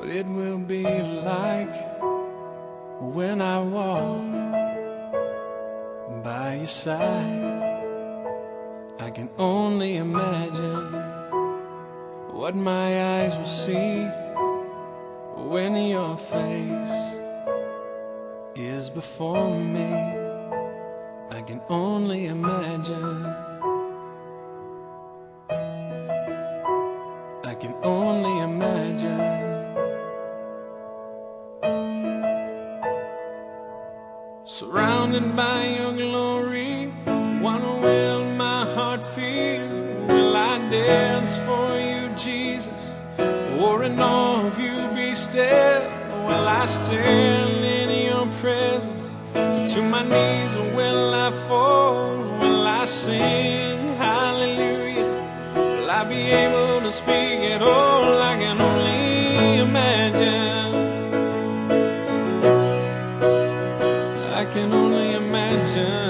what it will be like when I walk by your side. I can only imagine what my eyes will see when your face is before me. I can only imagine. I can only imagine. Surrounded by your glory, what will my heart feel? Will I dance for you, Jesus, or in awe of you be still? Will I stand in your presence to my knees, or will I fall? Will I sing hallelujah? Will I be able to speak at all? I can only imagine. I can only imagine.